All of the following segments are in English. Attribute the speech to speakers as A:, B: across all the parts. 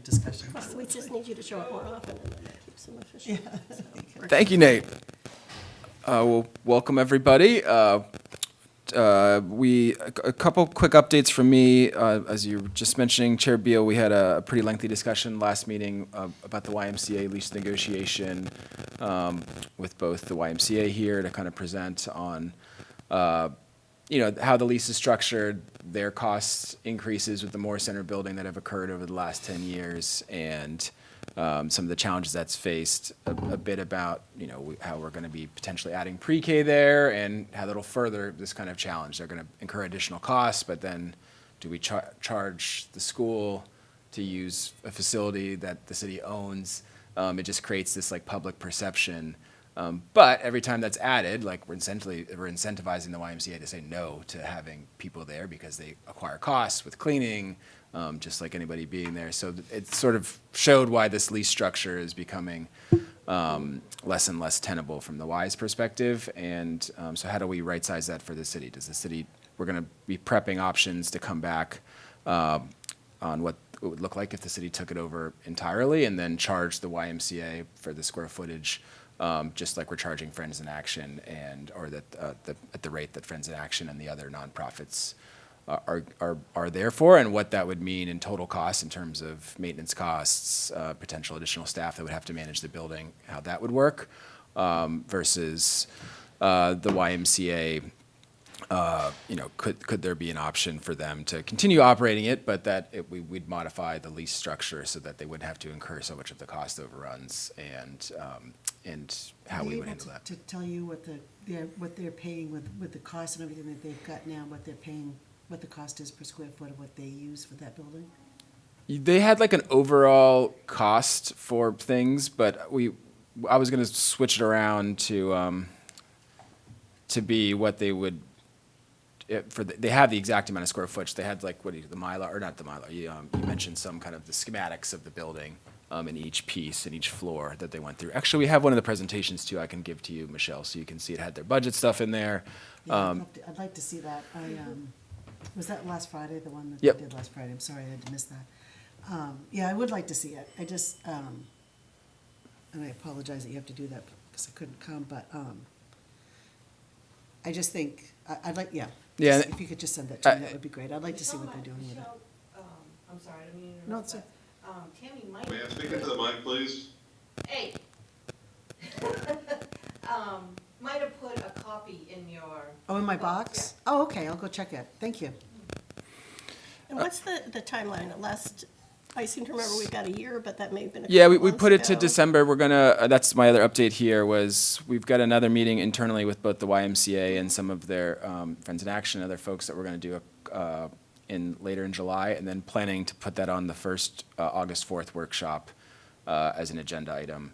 A: discussion.
B: We just need you to show up more often and keep some efficiency.
C: Thank you, Nate. Well, welcome everybody. A couple quick updates from me. As you were just mentioning, Chair Beal, we had a pretty lengthy discussion last meeting about the YMCA lease negotiation with both the YMCA here to kind of present on how the lease is structured, their cost increases with the Moore Center building that have occurred over the last 10 years, and some of the challenges that's faced, a bit about, how we're going to be potentially adding pre-K there and how that'll further this kind of challenge. They're going to incur additional costs, but then do we charge the school to use a facility that the city owns? It just creates this public perception. But every time that's added, we're incentivizing the YMCA to say no to having people there because they acquire costs with cleaning, just like anybody being there. So it sort of showed why this lease structure is becoming less and less tenable from the Y's perspective. And so how do we right-size that for the city? We're going to be prepping options to come back on what it would look like if the city took it over entirely and then charge the YMCA for the square footage, just like we're charging Friends in Action at the rate that Friends in Action and the other nonprofits are there for, and what that would mean in total costs in terms of maintenance costs, potential additional staff that would have to manage the building, how that would work, versus the YMCA. Could there be an option for them to continue operating it, but that we'd modify the lease structure so that they wouldn't have to incur so much of the cost overruns, and how we would handle that.
A: To tell you what they're paying with the cost and everything that they've got now, what they're paying, what the cost is per square foot of what they use for that building?
C: They had an overall cost for things, but I was going to switch it around to be what they would. They have the exact amount of square footage. They had the Mylar, or not the Mylar. You mentioned some kind of the schematics of the building in each piece, in each floor that they went through. Actually, we have one of the presentations too. I can give to you, Michelle, so you can see it had their budget stuff in there.
A: Yeah, I'd like to see that. Was that last Friday, the one that
C: Yep.
A: they did last Friday? I'm sorry, I had to miss that. Yeah, I would like to see it. I just, and I apologize that you have to do that because I couldn't come, but I just think, I'd like,
C: Yeah.
A: if you could just send that to me, that would be great. I'd like to see what they're doing with it.
D: Michelle, I'm sorry, I didn't mean to
A: No,
D: interrupt,
A: it's
D: but, Tammy might.
E: May I speak into the mic, please?
D: Hey. Might have put a copy in your.
A: Oh, in my box? Oh, okay, I'll go check it. Thank you.
B: And what's the timeline? I seem to remember we got a year, but that may have been a
C: Yeah,
B: couple
C: we
B: months
C: put it to
B: ago.
C: December. We're gonna, that's my other update here, was we've got another meeting internally with both the YMCA and some of their Friends in Action, other folks that we're gonna do later in July, and then planning to put that on the first August 4th workshop as an agenda item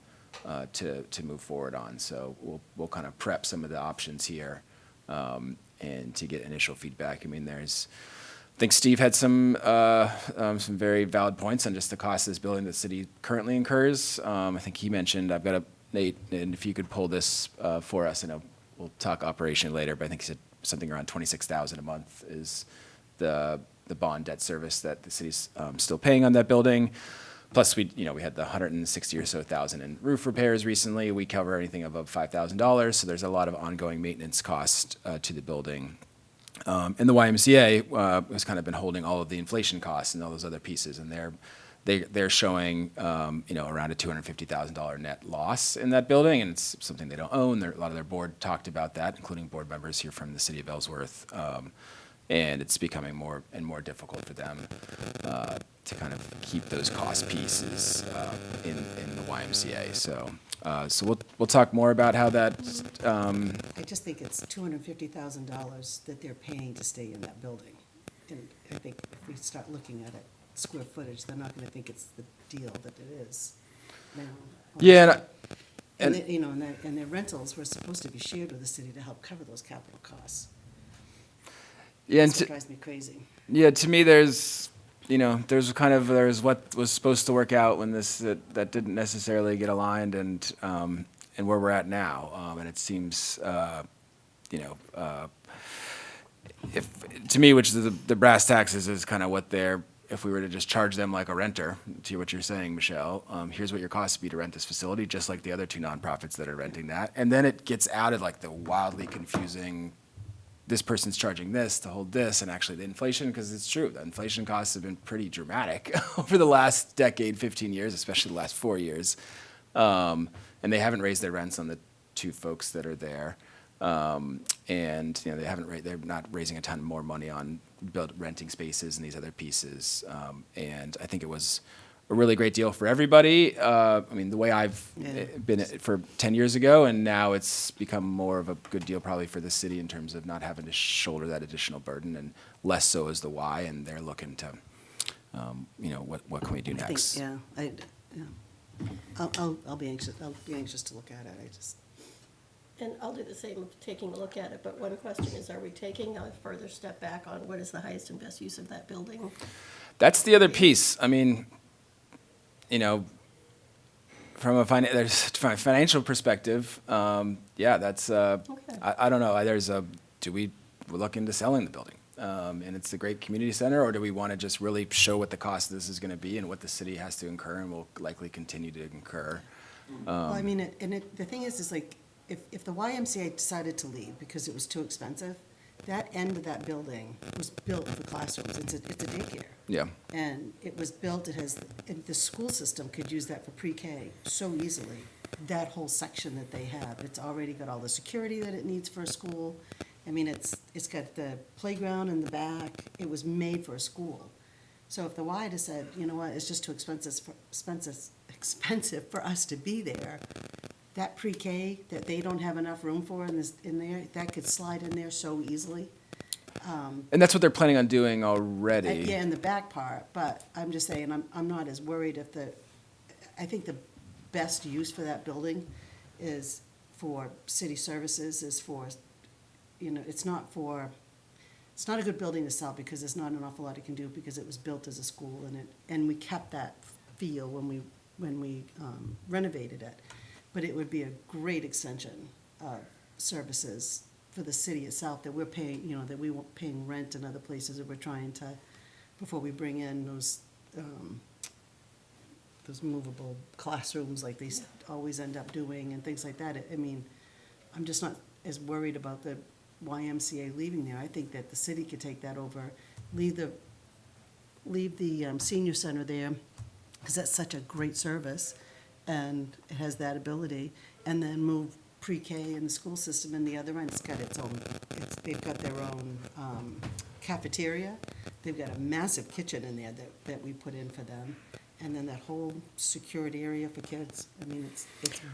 C: to move forward on. So we'll kind of prep some of the options here and to get initial feedback. I think Steve had some very valid points on just the cost of this building that the city currently incurs. I think he mentioned, Nate, and if you could pull this for us, I know we'll talk operation later, but I think he said something around $26,000 a month is the bond debt service that the city's still paying on that building. Plus, we had the 160 or so thousand in roof repairs recently. We cover anything above $5,000, so there's a lot of ongoing maintenance cost to the building. And the YMCA has kind of been holding all of the inflation costs and all those other pieces, and they're showing around a $250,000 net loss in that building, and it's something they don't own. A lot of their board talked about that, including board members here from the city of Ellsworth, and it's becoming more and more difficult for them to kind of keep those cost pieces in the YMCA. So we'll talk more about how that.
A: I just think it's $250,000 that they're paying to stay in that building. And I think if we start looking at it, square footage, they're not gonna think it's the deal that it is now.
C: Yeah,
A: And their rentals were supposed to be shared with the city to help cover those capital costs.
C: and
A: That's what drives me crazy.
C: Yeah, to me, there's what was supposed to work out when that didn't necessarily get aligned, and where we're at now, and it seems, if to me, which is the brass taxes is kind of what they're if we were to just charge them like a renter, to what you're saying, Michelle, here's what your cost would be to rent this facility, just like the other two nonprofits that are renting that. And then it gets out of like the wildly confusing, this person's charging this to hold this, and actually the inflation, because it's true, the inflation costs have been pretty dramatic over the last decade, 15 years, especially the last 4 years. And they haven't raised their rents on the two folks that are there. And, you know, they're not raising a ton more money on renting spaces and these other pieces. And I think it was a really great deal for everybody. I mean, the way I've been for 10 years ago, and now it's become more of a good deal probably for the city in terms of not having to shoulder that additional burden, and less so is the Y, and they're looking to, you know, what can we do
A: I think,
C: next?
A: I'll be anxious, to look at it, I just.
B: And I'll do the same of taking a look at it, but one question is, are we taking a further step back on what is the highest and best use of that building?
C: That's the other piece. I mean, you know, from a financial perspective, yeah, that's,
B: Okay.
C: I don't know, do we look into selling the building? And it's a great community center, or do we want to just really show what the cost of this is going to be and what the city has to incur and will likely continue to incur?
A: Well, I mean, the thing is like, if the YMCA decided to leave because it was too expensive, that end of that building was built for classrooms. It's a daycare.
C: Yeah.
A: And it was built, the school system could use that for pre-K so easily. That whole section that they have, it's already got all the security that it needs for a school. I mean, it's got the playground in the back. It was made for a school. So if the Y had said, you know what, it's just too expensive for us to be there, that pre-K that they don't have enough room for in there, that could slide in there so easily.
C: And that's what they're planning on doing already.
A: Yeah, in the back part, but I'm just saying, I'm not as worried I think the best use for that building is for city services, is for, you know, it's not a good building to sell because there's not an awful lot it can do because it was built as a school, and we kept that feel when we renovated it. But it would be a great extension of services for the city itself that we're paying, you know, that we weren't paying rent in other places that we're trying to, before we bring in those movable classrooms like they always end up doing and things like that. I mean, I'm just not as worried about the YMCA leaving there. I think that the city could take that over, leave the senior center there, because that's such a great service, and it has that ability, and then move pre-K in the school system in the other end. It's got its own, they've got their own cafeteria. They've got a massive kitchen in there that we put in for them. And then that whole secured area for kids. I mean, it's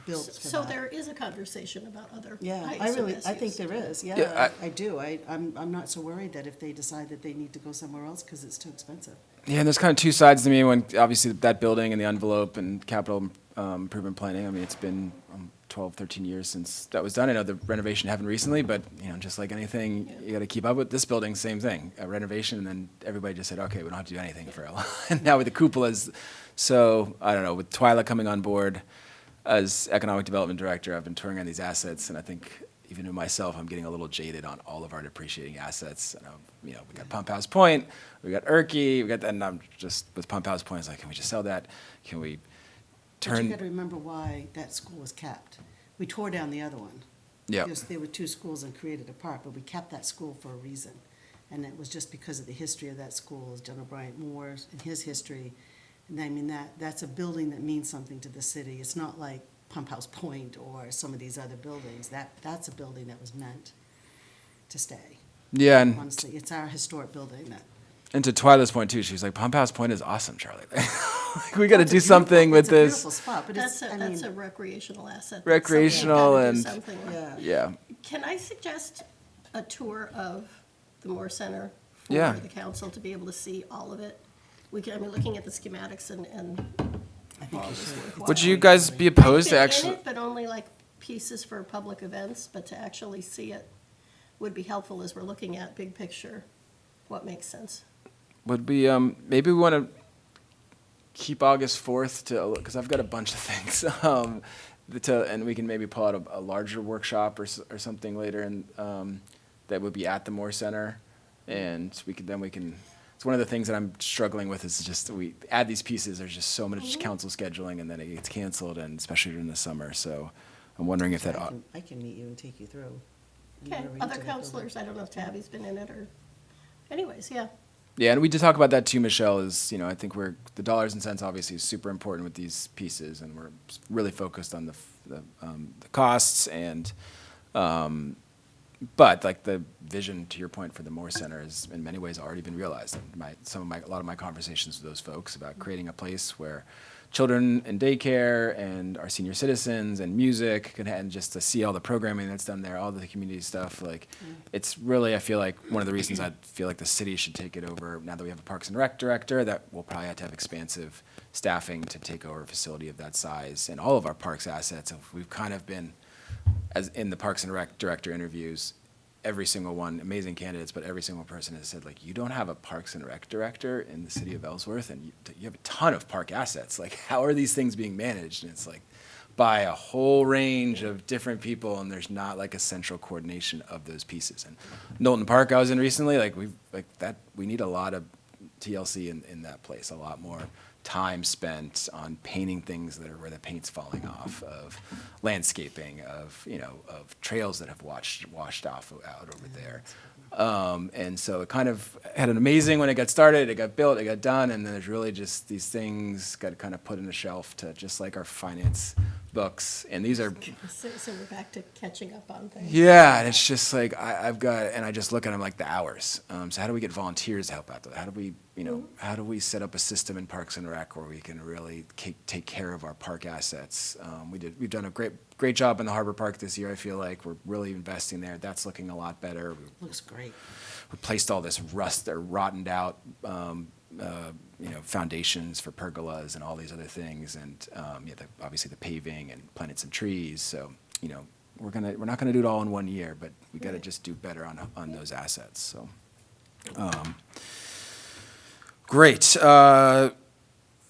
A: built for that.
B: So there is a conversation about other
A: Yeah,
B: highest and best
A: I think
B: use.
A: there is,
C: Yeah,
A: yeah, I do. I'm not so worried that if they decide that they need to go somewhere else because it's too expensive.
C: Yeah, and there's kind of two sides to me when, obviously, that building and the envelope and capital improvement planning. I mean, it's been 12, 13 years since that was done. I know the renovation happened recently, but, you know, just like anything, you got to keep up with. This building, same thing, a renovation, and then everybody just said, okay, we don't have to do anything for a while. And now with the cupolas, so, I don't know, with Twyla coming on board as economic development director, I've been touring on these assets, and I think even in myself, I'm getting a little jaded on all of our depreciating assets. And, you know, we got Pump House Point, we got Erkey, and I'm just, with Pump House Point, it's like, can we just sell that? Can we
A: But you
C: turn?
A: gotta remember why that school was kept. We tore down the other one.
C: Yeah.
A: Because there were two schools and created a park, but we kept that school for a reason. And it was just because of the history of that school, General Bryant Moore and his history. And I mean, that's a building that means something to the city. It's not like Pump House Point or some of these other buildings. That's a building that was meant to stay.
C: Yeah, and
A: Honestly, it's our historic building that.
C: And to Twyla's point too, she was like, Pump House Point is awesome, Charlie. Like, we got to
A: It's a
C: do something with
A: beautiful-
C: this.
A: It's a beautiful spot, but it's,
B: That's
A: I
B: a
A: mean,
B: recreational asset.
C: Recreational
B: That's
C: and-
B: something we've gotta do something with.
A: yeah.
C: Yeah,
B: Can I suggest a tour of the Moore Center for
C: Yeah.
B: the council to be able to see all of it? I mean, looking at the schematics and
A: I think
B: all
A: you
B: of this
A: should.
B: worthwhile.
C: would you guys be opposed to
B: I've been in
C: actually?
B: it, but only like pieces for public events, but to actually see it would be helpful as we're looking at big picture, what makes sense.
C: Would we maybe we want to keep August 4th to, because I've got a bunch of things. And we can maybe pull out a larger workshop or something later, and that would be at the Moore Center, and we can it's one of the things that I'm struggling with is just we add these pieces. There's just so much council scheduling, and then it gets canceled, and especially during the summer. So I'm wondering if that.
A: I can meet you and take you through. You
B: Okay,
A: wanna read
B: other
A: to that
B: counselors, I don't know if Tabby's been in it or, anyways, yeah.
C: Yeah, and we did talk about that too, Michelle, is, I think the dollars and cents obviously is super important with these pieces, and we're really focused on the costs and, but like the vision, to your point, for the Moore Center is in many ways already been realized. And a lot of my conversations with those folks about creating a place where children in daycare and our senior citizens and music and just to see all the programming that's done there, all the community stuff, like it's really, I feel like one of the reasons I feel like the city should take it over now that we have a Parks and Rec director, that we'll probably have to have expansive staffing to take over a facility of that size and all of our parks assets. We've kind of been, as in the Parks and Rec director interviews, every single one, amazing candidates, but every single person has said, like, you don't have a Parks and Rec director in the city of Ellsworth, and you have a ton of park assets. Like, how are these things being managed? And it's like, by a whole range of different people, and there's not like a central coordination of those pieces. And Knowlton Park I was in recently, we need a lot of TLC in that place, a lot more time spent on painting things that are where the paint's falling off, of landscaping, of trails that have washed off out over there. And so it kind of had an amazing when it got started, it got built, it got done, and then there's really just these things got kind of put in a shelf to just like our finance books. And these are,
B: So we're back to catching up on things.
C: yeah, and it's just like I've got, and I just look at them like the hours. So how do we get volunteers to help out? How do we, how do we set up a system in Parks and Rec where we can really take care of our park assets? We've done a great job in the Harbor Park this year. I feel like we're really investing there. That's looking a lot better.
A: Looks great.
C: Replaced all this rust or rotted out, foundations for pergolas and all these other things, and obviously the paving and planted some trees. So we're not gonna do it all in 1 year, but we got to just do better on those assets. So great.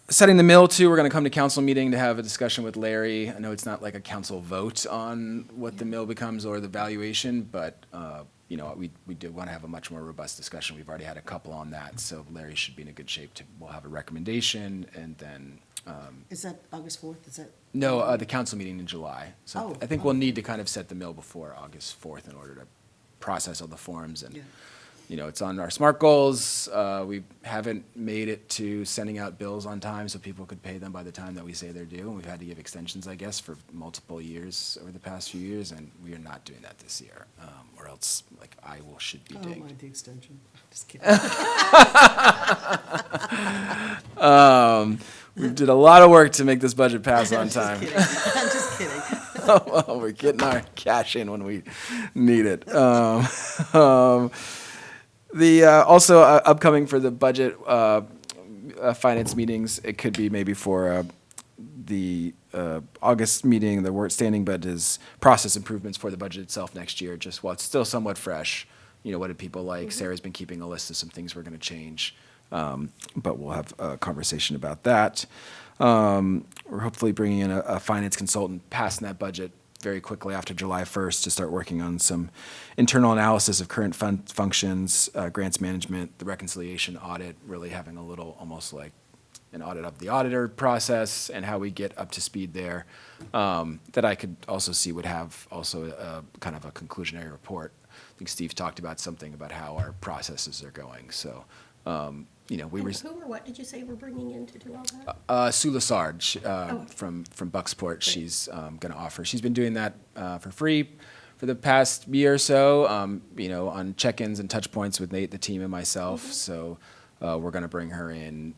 C: Setting the mill too. We're going to come to council meeting to have a discussion with Larry. I know it's not like a council vote on what the mill becomes or the valuation, but we do want to have a much more robust discussion. We've already had a couple on that, so Larry should be in a good shape we'll have a recommendation, and then.
A: Is that August 4th? Is that?
C: No, the council meeting in July. So
A: Oh,
C: I think we'll need to kind of set the mill before August 4th in order to process all the forms. And,
A: Yeah.
C: it's on our SMART goals. We haven't made it to sending out bills on time so people could pay them by the time that we say they're due. And we've had to give extensions, I guess, for multiple years over the past few years. And we are not doing that this year, or else, like, should be
A: I don't
C: dinged.
A: mind the extension. Just kidding.
C: We did a lot of work to make this budget pass on time.
A: I'm just kidding.
C: Well, we're getting our cash in when we need it. Also upcoming for the budget finance meetings, it could be maybe for the August meeting, the standing budget is process improvements for the budget itself next year, just while it's still somewhat fresh. What did people like? Sarah's been keeping a list of some things we're going to change, but we'll have a conversation about that. We're hopefully bringing in a finance consultant, passing that budget very quickly after July 1st to start working on some internal analysis of current functions, grants management, the reconciliation audit, really having a little almost like an audit of the auditor process and how we get up to speed there, that I could also see would have also a kind of a conclusionary report. I think Steve talked about something about how our processes are going. So, we
B: And who or what did you say we're bringing in to do all that?
C: Sue Lassard from Bucksport. She's going to offer. She's been doing that for free for the past year or so. On check-ins and touch points with Nate, the team, and myself. So we're going to bring her in.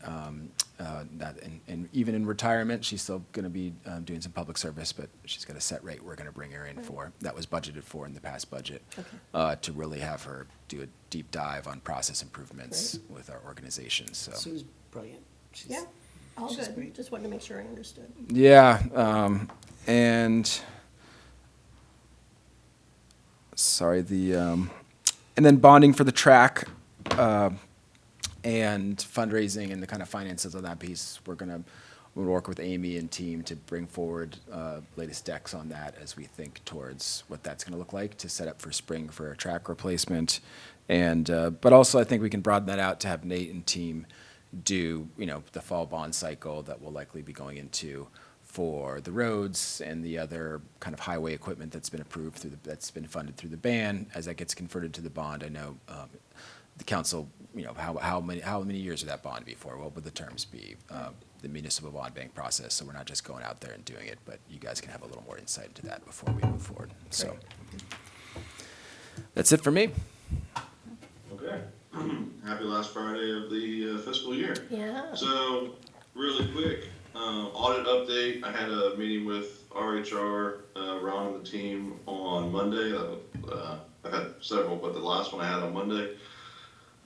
C: And even in retirement, she's still going to be doing some public service, but she's got a set rate we're going to bring her in for. That was budgeted for in the past budget, to really have her do a deep dive on process improvements with our organization. So
A: Sue's brilliant. She's-
B: Yeah, all
A: she's
B: good.
A: great.
B: Just wanted to make sure I understood.
C: yeah, and sorry, and then bonding for the track. And fundraising and the kind of finances of that piece, we're going to we'll work with Amy and team to bring forward latest decks on that as we think towards what that's going to look like to set up for spring for a track replacement. And but also I think we can broaden that out to have Nate and team do, the fall bond cycle that we'll likely be going into for the roads and the other kind of highway equipment that's been approved that's been funded through the ban. As that gets converted to the bond, I know the council, how many years would that bond be for? What would the terms be? The municipal bond bank process. So we're not just going out there and doing it, but you guys can have a little more insight into that before we move forward. So that's it for me.
E: Okay. Happy last Friday of the fiscal year.
B: Yeah.
E: So, really quick, audit update. I had a meeting with RHR, Ron and the team on Monday. I've had several, but the last one I had on Monday.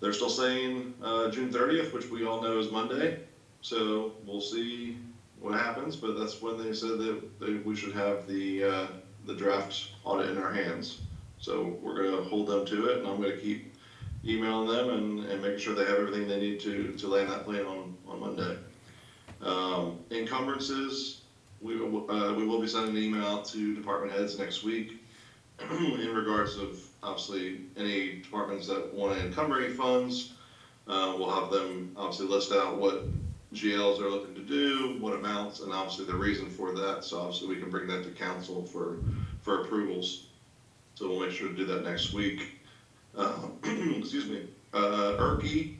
E: They're still saying June 30th, which we all know is Monday. So we'll see what happens, but that's when they said that we should have the draft audit in our hands. So we're going to hold them to it, and I'm going to keep emailing them and making sure they have everything they need to land that plane on Monday. Encumbrances, we will be sending an email out to department heads next week in regards of obviously any departments that want to encumber any funds. We'll have them obviously list out what GLs are looking to do, what amounts, and obviously the reason for that. So obviously we can bring that to council for approvals. So we'll make sure to do that next week. Excuse me. ERKI,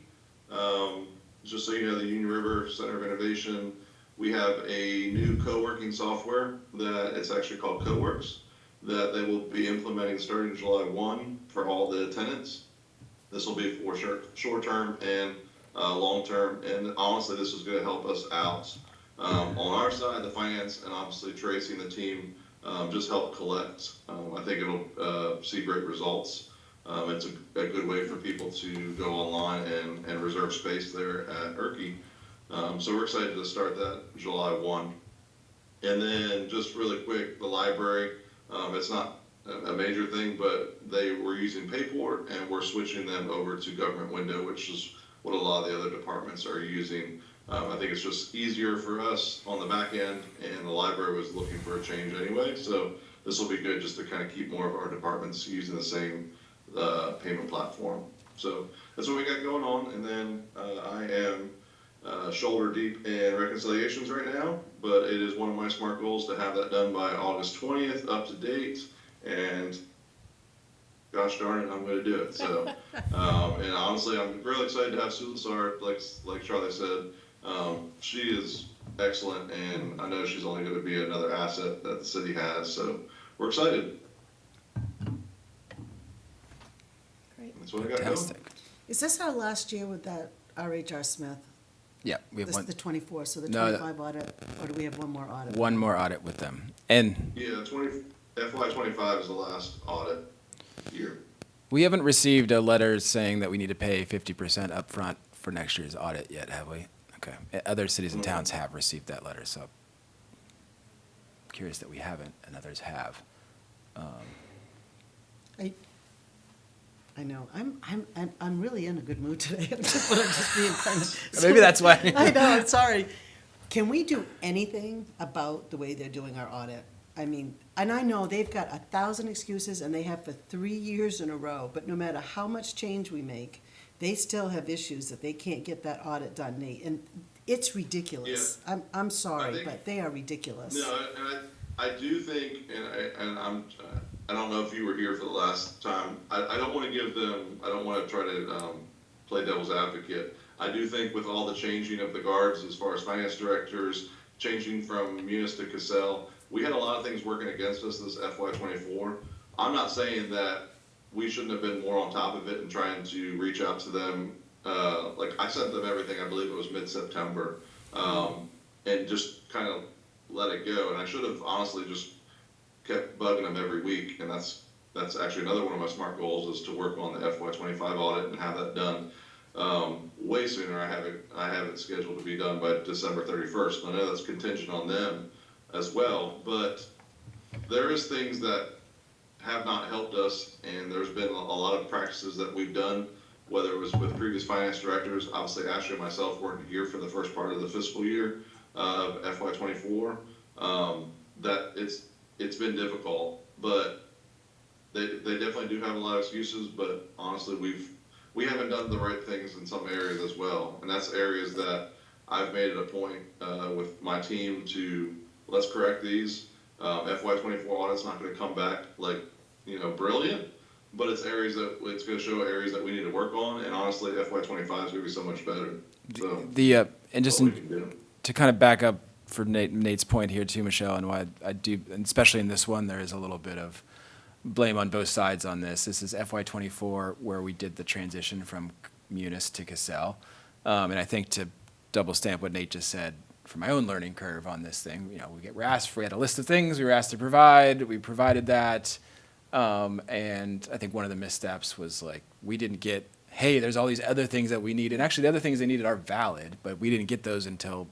E: just so you know, the Union River Center of Innovation, we have a new co-working software that it's actually called CoWorks that they will be implementing starting July 1 for all the tenants. This will be for short-term and long-term, and honestly, this is going to help us out on our side, the finance, and obviously Tracy and the team just help collect. I think it'll see great results. It's a good way for people to go online and reserve space there at ERKI. So we're excited to start that July 1. And then just really quick, the library, it's not a major thing, but they were using Payport and we're switching them over to Government Window, which is what a lot of the other departments are using. I think it's just easier for us on the back end, and the library was looking for a change anyway. So this will be good just to kind of keep more of our departments using the same payment platform. So that's what we got going on. And then I am shoulder deep in reconciliations right now, but it is one of my SMART goals to have that done by August 20th, up to date. And gosh darn it, I'm going to do it. So, and honestly, I'm really excited to have Sue Lassard, like Charlie said. She is excellent, and I know she's only going to be another asset that the city has. So we're excited.
B: Great.
E: That's what I got
C: Fantastic.
E: going.
A: Is this our last year with that RHR Smith?
C: Yeah, we have
A: This
C: one,
A: the 24, so the
C: No,
A: 25 audit, or do we have one more audit?
C: one more audit with them. And
E: Yeah, FY25 is the last audit year.
C: we haven't received a letter saying that we need to pay 50% upfront for next year's audit yet, have we? Okay. Other cities and towns have received that letter, so curious that we haven't and others have.
A: I know, I'm really in a good mood today, but I'm just being kind of.
C: Maybe that's why.
A: I know, I'm sorry. Can we do anything about the way they're doing our audit? I mean, and I know they've got 1,000 excuses, and they have for 3 years in a row, but no matter how much change we make, they still have issues that they can't get that audit done, Nate, and it's ridiculous. I'm
E: I
A: sorry,
E: think-
A: but they are ridiculous.
E: No, and I do think, and I don't know if you were here for the last time. I don't want to give them. I don't want to try to play devil's advocate. I do think with all the changing of the guards, as far as finance directors, changing from Munis to Cassell, we had a lot of things working against us this FY24. I'm not saying that we shouldn't have been more on top of it and trying to reach out to them. Like I sent them everything. I believe it was mid-September, and just kind of let it go. And I should have honestly just kept bugging them every week. And that's actually another one of my SMART goals is to work on the FY25 audit and have that done way sooner. I have it scheduled to be done by December 31st. I know that's contingent on them as well, but there is things that have not helped us, and there's been a lot of practices that we've done, whether it was with previous finance directors. Obviously, Ashley and myself weren't here for the first part of the fiscal year, of FY '24, that it's been difficult, but they definitely do have a lot of excuses, but honestly, we haven't done the right things in some areas as well, and that's areas that I've made it a point, with my team to, let's correct these. FY '24 audit's not gonna come back like, brilliant, but it's gonna show areas that we need to work on, and honestly, FY '25 is gonna be so much better, so.
C: And just
E: what we can do.
C: to kind of back up for Nate's point here too, Michelle, and why I do, and especially in this one, there is a little bit of blame on both sides on this. This is FY '24 where we did the transition from Munis to Cassell. And I think to double stamp what Nate just said, for my own learning curve on this thing, we had a list of things we were asked to provide, we provided that. And I think one of the missteps was like, we didn't get, hey, there's all these other things that we need. And actually the other things they needed are valid, but we didn't get those until,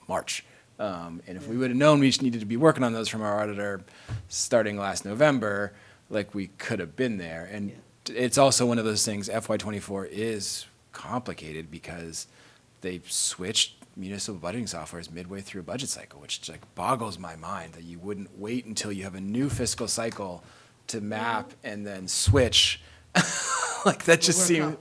C: March. And if we would have known we just needed to be working on those from our auditor starting last November, like we could have been there. And it's also one of those things, FY '24 is complicated because they switched municipal budgeting softwares midway through a budget cycle, which like boggles my mind that you wouldn't wait until you have a new fiscal cycle to map and then switch. Like that just seems.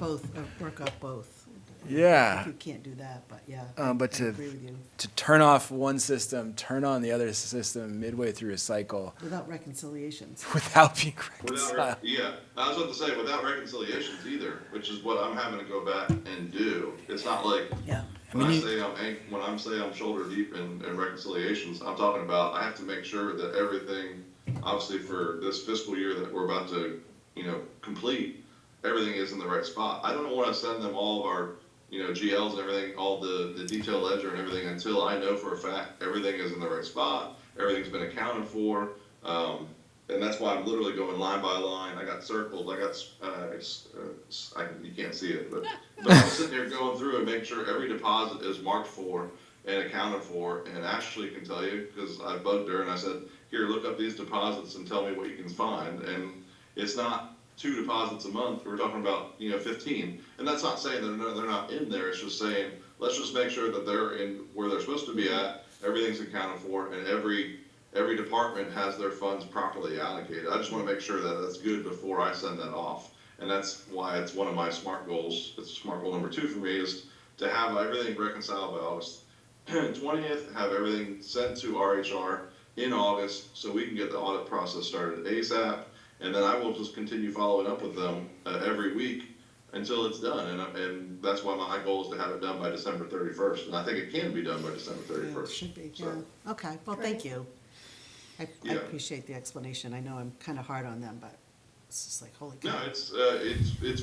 A: Work off both.
C: Yeah.
A: You can't do that, but yeah.
C: But
A: I agree with you.
C: to turn off one system, turn on the other system midway through a cycle
A: Without reconciliations.
C: without being
E: Without,
C: reconciled.
E: yeah, I was about to say, without reconciliations either, which is what I'm having to go back and do. It's not like,
A: Yeah.
E: when I'm saying I'm shoulder deep in reconciliations, I'm talking about, I have to make sure that everything, obviously for this fiscal year that we're about to, complete, everything is in the right spot. I don't want to send them all of our, GLs and everything, all the detailed ledger and everything until I know for a fact everything is in the right spot, everything's been accounted for. And that's why I'm literally going line by line. I got circles, you can't see it, but I'm sitting here going through and make sure every deposit is marked for and accounted for. And Ashley can tell you, because I bugged her and I said, here, look up these deposits and tell me what you can find. And it's not 2 deposits a month, we're talking about, 15. And that's not saying they're not in there, it's just saying, let's just make sure that they're in where they're supposed to be at, everything's accounted for, and every department has their funds properly allocated. I just wanna make sure that that's good before I send that off. And that's why it's one of my SMART goals. It's SMART goal number 2 for me, is to have everything reconciled by August 20th, have everything sent to RHR in August, so we can get the audit process started ASAP. And then I will just continue following up with them every week until it's done. And that's why my goal is to have it done by December 31st. And I think it can be done by December
A: Yeah,
E: 31st.
A: it should be,
E: So,
A: yeah. Okay, well, thank you. I
E: Yeah.
A: appreciate the explanation. I know I'm kind of hard on them, but it's just like, holy
E: No,
A: cow.
E: it's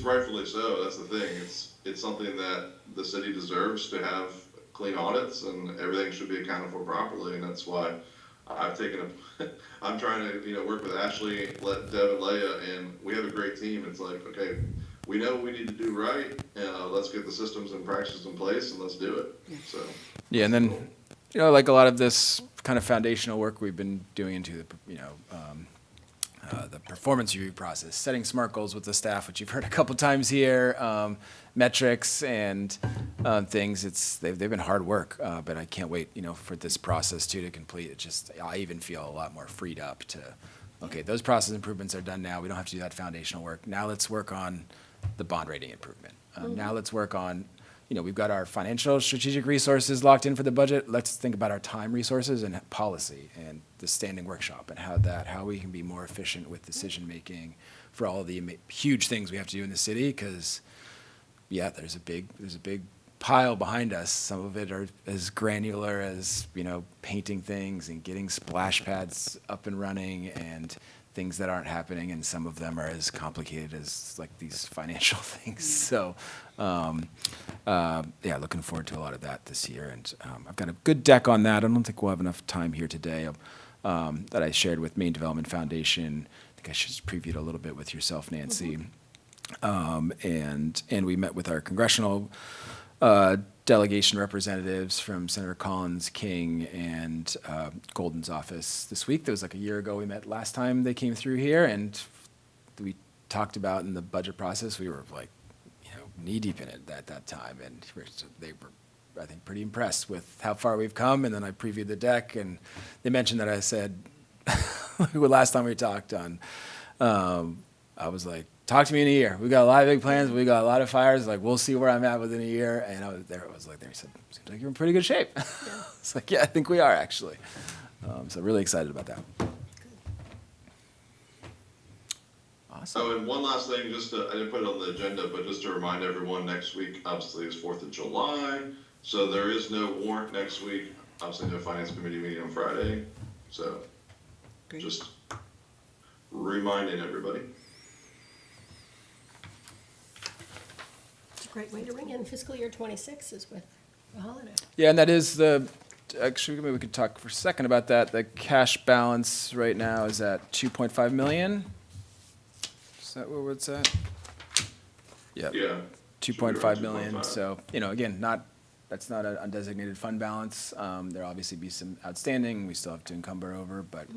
E: rightfully so. That's the thing. It's something that the city deserves to have clean audits, and everything should be accounted for properly. And that's why I've taken I'm trying to, work with Ashley, Deb and Leah, and we have a great team. It's like, okay, we know what we need to do right, and let's get the systems and practices in place, and let's do it. So.
C: Yeah, and then, like a lot of this kind of foundational work we've been doing into the, the performance review process, setting SMART goals with the staff, which you've heard a couple times here, metrics and things. They've been hard work, but I can't wait, for this process too to complete. I even feel a lot more freed up to, okay, those process improvements are done now. We don't have to do that foundational work. Now let's work on the bond rating improvement. Now let's work on, we've got our financial strategic resources locked in for the budget. Let's think about our time resources and policy and the standing workshop and how we can be more efficient with decision-making for all the huge things we have to do in the city. Because, there's a big pile behind us. Some of it are as granular as, painting things and getting splash pads up and running and things that aren't happening, and some of them are as complicated as like these financial things. So, looking forward to a lot of that this year, and I've got a good deck on that. I don't think we'll have enough time here today that I shared with Maine Development Foundation. I think I should just preview it a little bit with yourself, Nancy. And we met with our congressional delegation representatives from Senator Collins, King, and Golden's office this week. That was like a year ago we met last time they came through here, and we talked about in the budget process, we were like, knee deep in it at that time, and they were I think, pretty impressed with how far we've come. And then I previewed the deck, and they mentioned that I said, last time we talked on, I was like, talk to me in a year. We got a lot of big plans. We got a lot of fires. Like, we'll see where I'm at within a year. And I was like, he said, seems like you're in pretty good shape. It's like, yeah, I think we are actually. So really excited about that. Awesome.
E: Oh, and one last thing, I didn't put it on the agenda, but just to remind everyone, next week obviously is 4th of July, so there is no warrant next week. Obviously, no finance committee meeting on Friday, so
A: Great.
E: just reminding everybody.
B: It's a great way to ring in fiscal year '26 is with a holiday.
C: Yeah, and that is actually, maybe we could talk for a second about that. The cash balance right now is at 2.5 million. Is that where it's at? Yeah,
E: Yeah.
C: 2.5 million.
E: 2.5.
C: So, again, that's not an undesignated fund balance. There'll obviously be some outstanding we still have to encumber over, but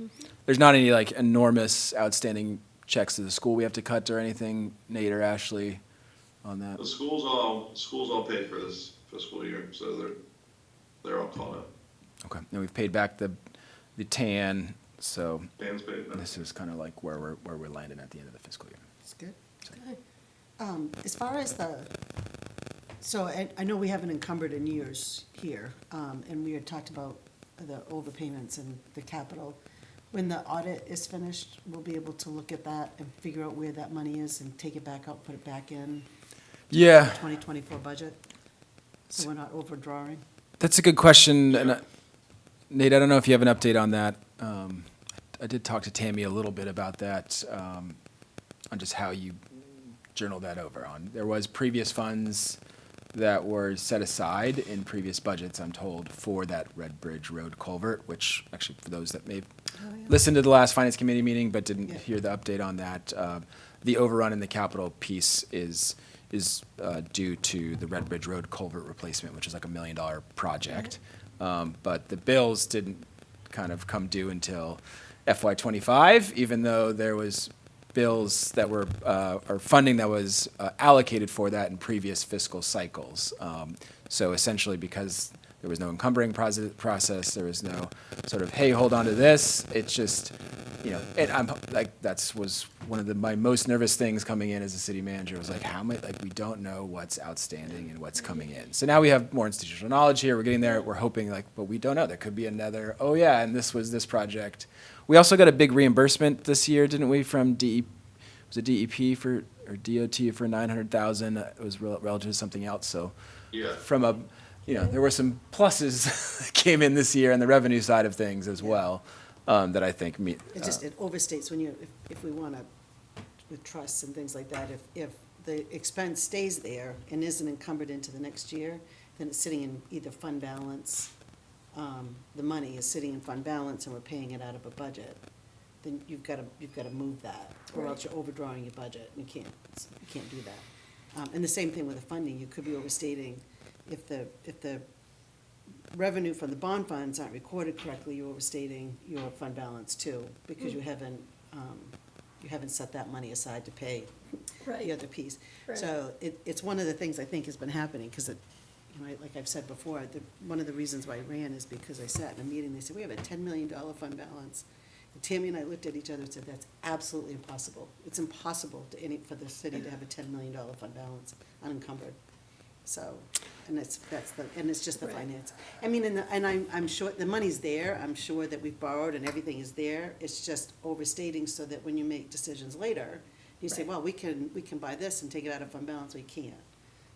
C: there's not any like enormous outstanding checks to the school we have to cut or anything, Nate or Ashley, on that.
E: The school's all paid for this fiscal year, so they're all caught up.
C: Okay, and we've paid back the TAN, so
E: Dan's paid.
C: this is kind of like where we're landing at the end of the fiscal year.
A: That's good.
B: Okay.
A: As far as so I know we haven't encumbered in years here, and we had talked about the overpayments and the capital. When the audit is finished, we'll be able to look at that and figure out where that money is and take it back out, put it back in
C: Yeah,
A: 2024 budget, so we're not overdrawing.
C: that's a good question, and Nate, I don't know if you have an update on that. I did talk to Tammy a little bit about that, on just how you journal that over on. There was previous funds that were set aside in previous budgets, I'm told, for that Red Bridge Road culvert, which actually, for those that may have listened to the last Finance Committee meeting but didn't
A: Yeah.
C: hear the update on that, the overrun in the capital piece is due to the Red Bridge Road culvert replacement, which is like $1 million project. But the bills didn't kind of come due until FY '25, even though there was bills that were, or funding that was allocated for that in previous fiscal cycles. So essentially, because there was no encumbering process, there was no sort of, hey, hold on to this. It's just, and I'm like, was one of my most nervous things coming in as a city manager was like, we don't know what's outstanding and what's coming in. So now we have more institutional knowledge here. We're getting there. We're hoping but we don't know. There could be another, oh yeah, and this was this project. We also got a big reimbursement this year, didn't we, from DEP or DOT for $900,000. It was relative to something else. So
E: Yeah.
C: from there were some pluses that came in this year on the revenue side of things as well, that I think
A: It overstates when if we want to, with trusts and things like that, if the expense stays there and isn't encumbered into the next year, then it's sitting in either fund balance, the money is sitting in fund balance and we're paying it out of a budget, then you've got to move that, or else you're overdrawing your budget, and you can't do that. And the same thing with the funding, you could be overstating, if the revenue from the bond funds aren't recorded correctly, you're overstating your fund balance too, because you haven't set that money aside to pay
B: Right.
A: the other piece.
B: Right.
A: So it's one of the things I think has been happening, because like I've said before, one of the reasons why I ran is because I sat in a meeting, they said, we have a $10 million fund balance. And Tammy and I looked at each other and said, that's absolutely impossible. It's impossible for the city to have a $10 million fund balance unencumbered. So, and it's just the
B: Right.
A: finance. I mean, and I'm sure, the money's there, I'm sure that we've borrowed and everything is there. It's just overstating so that when you make decisions later, you say,
B: Right.
A: well, we can buy this and take it out of fund balance, we can't.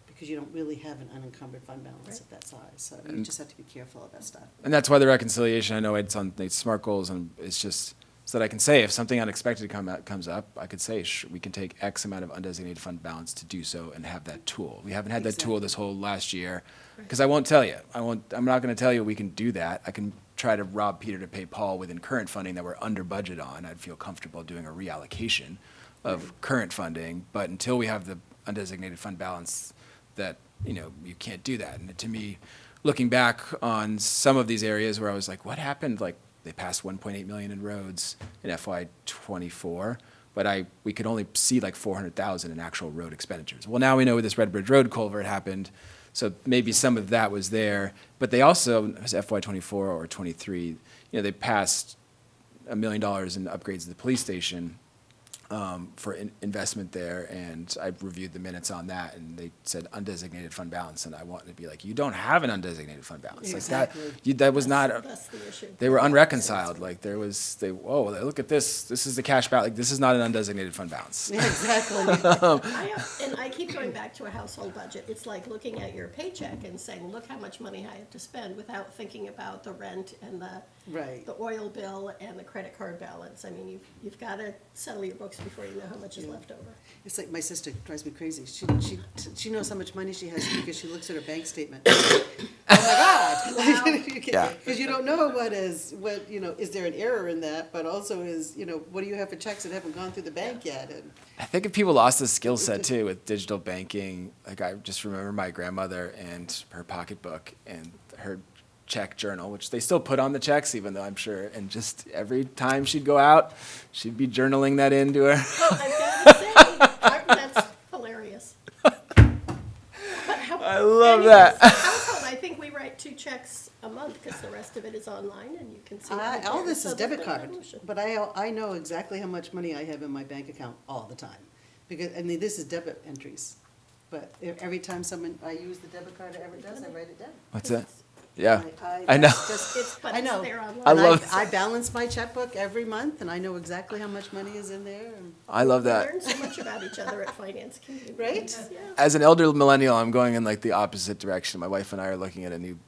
A: Because you don't really have an unencumbered fund balance
B: Right.
A: of that size, so you just have to be careful of that stuff.
C: And that's why the reconciliation, I know it's on Nate's SMART goals, and it's just so that I can say if something unexpected comes up, I could say we can take X amount of undesignated fund balance to do so and have that tool. We haven't had that tool this whole last year, because I won't tell you. I'm not going to tell you we can do that. I can try to rob Peter to pay Paul within current funding that we're under budget on. I'd feel comfortable doing a reallocation of current funding, but until we have the undesignated fund balance, that you can't do that. And to me, looking back on some of these areas where I was like, what happened? Like, they passed 1.8 million in roads in FY '24, but we could only see like 400,000 in actual road expenditures. Well, now we know this Red Bridge Road culvert happened, So maybe some of that was there, but they also, it was FY '24 or '23, they passed $1 million in upgrades to the police station for investment there, and I reviewed the minutes on that, and they said undesignated fund balance, and I wanted to be like, you don't have an undesignated fund balance.
A: Exactly.
C: Like that was not,
B: That's the issue.
C: they were unreconciled, like whoa, look at this is the cash balance, like this is not an undesignated fund balance.
A: Yeah, exactly.
B: And I keep going back to a household budget. It's like looking at your paycheck and saying, look how much money I have to spend, without thinking about the rent and
A: Right.
B: the oil bill and the credit card balance. I mean, you've got to settle your books before you know how much is left over.
A: It's like my sister drives me crazy. She knows how much money she has because she looks at her bank statement. Oh my God!
C: Yeah.
A: Because you don't know is there an error in that, but also what do you have for checks that haven't gone through the bank yet? And
C: I think if people lost the skill set too with digital banking, like I just remember my grandmother and her pocketbook and her check journal, which they still put on the checks, even though I'm sure, and just every time she'd go out, she'd be journaling that into her.
B: Well, I've got to say, that's hilarious.
C: I love that.
B: Household, I think we write 2 checks a month because the rest of it is online and you can see. it right
A: all
B: there.
A: this
B: So
A: is
B: there's
A: debit
B: no
A: card,
B: emotion.
A: but I know exactly how much money I have in my bank account all the time, because this is debit entries. But every time I use the debit card it ever does, I write it down.
C: What's that? Yeah,
A: I
C: I know.
A: that's just-
B: But
A: I
B: it's
A: know.
B: there online.
C: I
A: And
C: love-
A: I balance my checkbook every month, and I know exactly how much money is in there. And
C: I love
B: We
C: that.
B: learn so much about each other at finance committee.
A: Right?
B: Yeah.
C: As an elder millennial, I'm going in like the opposite direction. My wife and I are looking at a new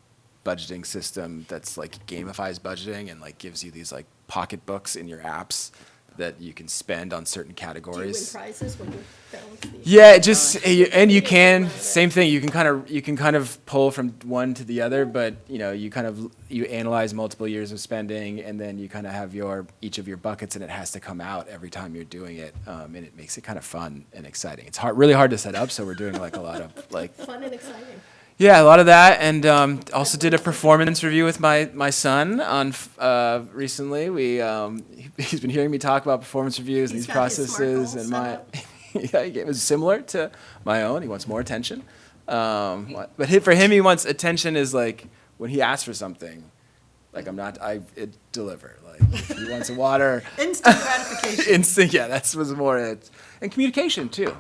C: budgeting system that's like gamifies budgeting and like gives you these like pocketbooks in your apps that you can spend on certain
B: Do you win
C: categories.
B: prizes when you balance these?
C: Yeah, it just and you can same thing. You can kind of pull from one to the other, but you analyze multiple years of spending, and then you kind of have each of your buckets, and it has to come out every time you're doing it, and it makes it kind of fun and exciting. It's really hard to set up, so we're doing like a lot of like
B: Fun and exciting.
C: yeah, a lot of that, and also did a performance review with my son on recently. He's been hearing me talk about performance reviews and
B: He's
C: these
B: got his
C: processes,
B: SMART
C: and
B: goals
C: yeah, it was similar to my own. He wants more attention, but for him, he wants attention is like when he asks for something, like it deliver. Like if he wants a water,
A: instant gratification.
C: instant. Yeah, that was more it, and communication too.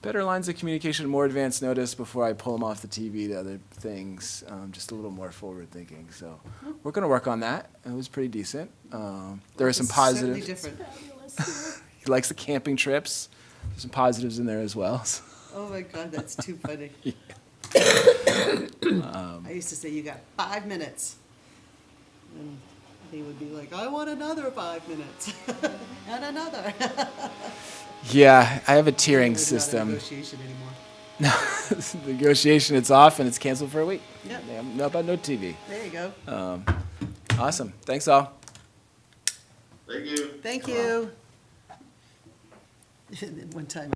C: Better lines of communication, more advance notice before I pull them off the TV to other things. Just a little more forward thinking. So we're going to work on that. It was pretty decent. There are some
A: It's certainly
C: positives.
A: different.
B: Fabulous.
C: He likes the camping trips. There's some positives in there as well. So.
A: Oh my God, that's too funny. I used to say, you got 5 minutes. And he would be like, I want another 5 minutes. And another.
C: Yeah, I have a tiering
A: It's not a
C: system.
A: negotiation anymore.
C: No, negotiation, it's off and it's canceled for a week.
A: Yep.
C: Yeah, no TV.
A: There you go.
C: Awesome. Thanks all.
E: Thank you.
A: Thank you. One time.